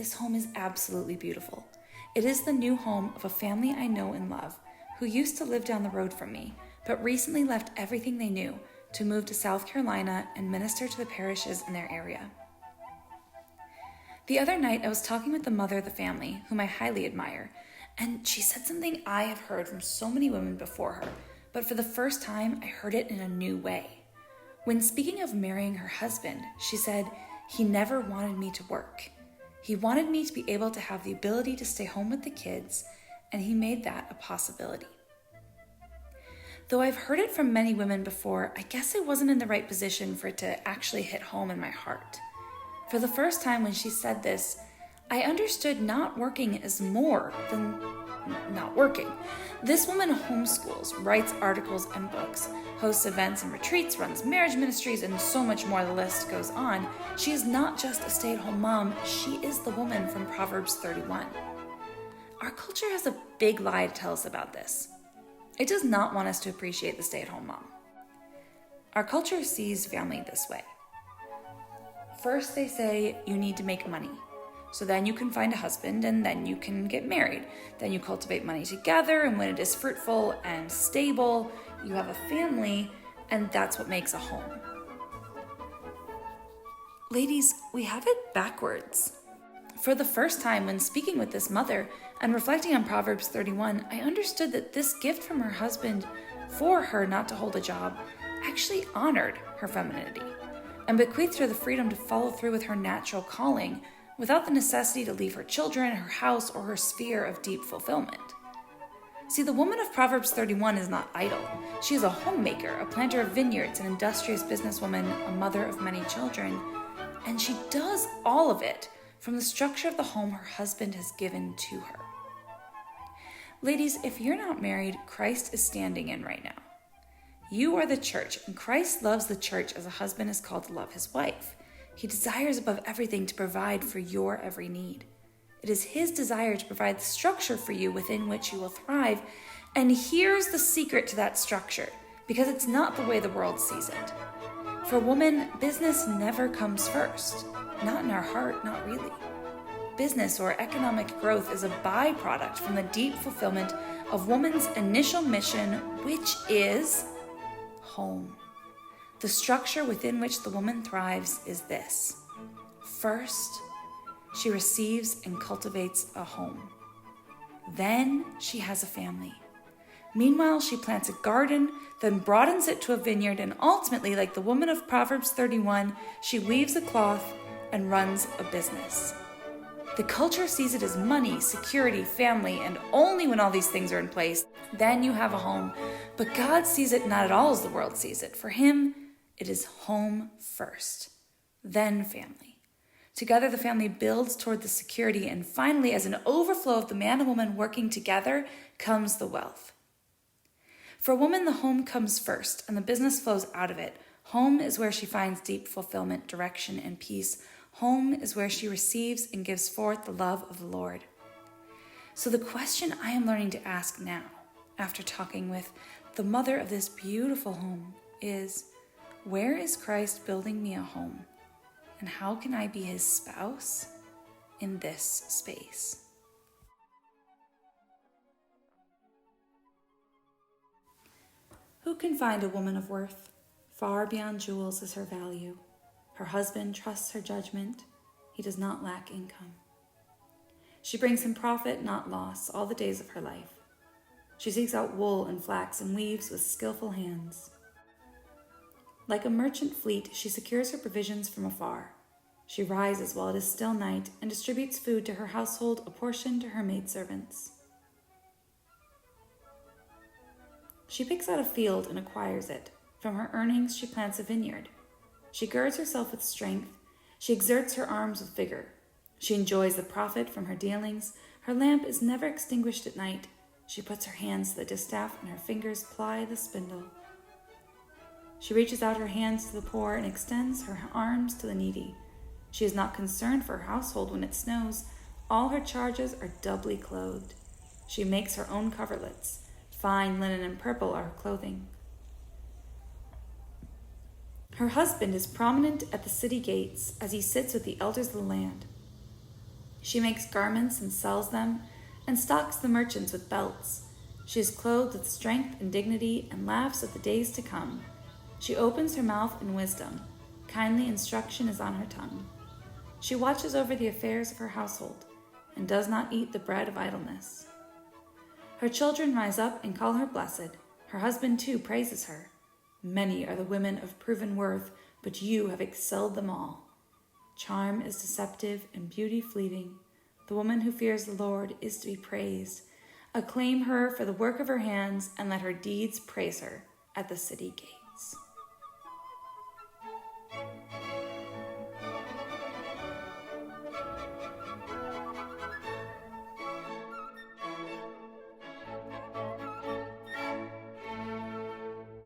this home is absolutely beautiful. It is the new home of a family I know and love who used to live down the road from me, but recently left everything they knew to move to South Carolina and minister to the parishes in their area. The other night, I was talking with the mother of the family, whom I highly admire, and she said something I have heard from so many women before her, but for the first time, I heard it in a new way. When speaking of marrying her husband, she said, "He never wanted me to work. He wanted me to be able to have the ability to stay home with the kids, and he made that a possibility." Though I've heard it from many women before, I guess I wasn't in the right position for it to actually hit home in my heart. For the first time when she said this, I understood not working as more than not working. This woman homeschools, writes articles and books, hosts events and retreats, runs marriage ministries, and so much more. The list goes on. She is not just a stay-at-home mom, she is the woman from Proverbs 31. Our culture has a big lie to tell us about this. It does not want us to appreciate the stay-at-home mom. Our culture sees family this way. First, they say you need to make money. So then you can find a husband and then you can get married. Then you cultivate money together, and when it is fruitful and stable, you have a family, and that's what makes a home. Ladies, we have it backwards. For the first time when speaking with this mother and reflecting on Proverbs 31, I understood that this gift from her husband for her not to hold a job actually honored her femininity and bequeathed her the freedom to follow through with her natural calling without the necessity to leave her children, her house, or her sphere of deep fulfillment. See, the woman of Proverbs 31 is not idle. She is a homemaker, a planter of vineyards, an industrious businesswoman, a mother of many children, and she does all of it from the structure of the home her husband has given to her. Ladies, if you're not married, Christ is standing in right now. You are the church, and Christ loves the church as a husband is called to love his wife. He desires above everything to provide for your every need. It is his desire to provide the structure for you within which you will thrive. And here's the secret to that structure, because it's not the way the world sees it. For a woman, business never comes first. Not in our heart, not really. Business or economic growth is a byproduct from the deep fulfillment of woman's initial mission, which is home. The structure within which the woman thrives is this. First, she receives and cultivates a home. Then she has a family. Meanwhile, she plants a garden, then broadens it to a vineyard, and ultimately, like the woman of Proverbs 31, she weaves a cloth and runs a business. The culture sees it as money, security, family, and only when all these things are in place, then you have a home. But God sees it not at all as the world sees it. For him, it is home first, then family. Together, the family builds toward the security, and finally, as an overflow of the man and woman working together, comes the wealth. For a woman, the home comes first, and the business flows out of it. Home is where she finds deep fulfillment, direction, and peace. Home is where she receives and gives forth the love of the Lord. So the question I am learning to ask now, after talking with the mother of this beautiful home, is, where is Christ building me a home? And how can I be his spouse in this space? Who can find a woman of worth? Far beyond jewels is her value. Her husband trusts her judgment. He does not lack income. She brings him profit, not loss, all the days of her life. She seeks out wool and flax and weaves with skillful hands. Like a merchant fleet, she secures her provisions from afar. She rises while it is still night and distributes food to her household, a portion to her maidservants. She picks out a field and acquires it. From her earnings, she plants a vineyard. She girds herself with strength. She exerts her arms with vigor. She enjoys the profit from her dealings. Her lamp is never extinguished at night. She puts her hands to the distaff and her fingers ply the spindle. She reaches out her hands to the poor and extends her arms to the needy. She is not concerned for her household when it snows. All her charges are doubly clothed. She makes her own coverlets. Fine linen and purple are her clothing. Her husband is prominent at the city gates as he sits with the elders of the land. She makes garments and sells them, and stocks the merchants with belts. She is clothed with strength and dignity, and laughs at the days to come. She opens her mouth in wisdom. Kindly instruction is on her tongue. She watches over the affairs of her household, and does not eat the bread of idleness. Her children rise up and call her blessed. Her husband too praises her. Many are the women of proven worth, but you have excelled them all. Charm is deceptive and beauty fleeting. The woman who fears the Lord is to be praised. Acclaim her for the work of her hands, and let her deeds praise her at the city gate.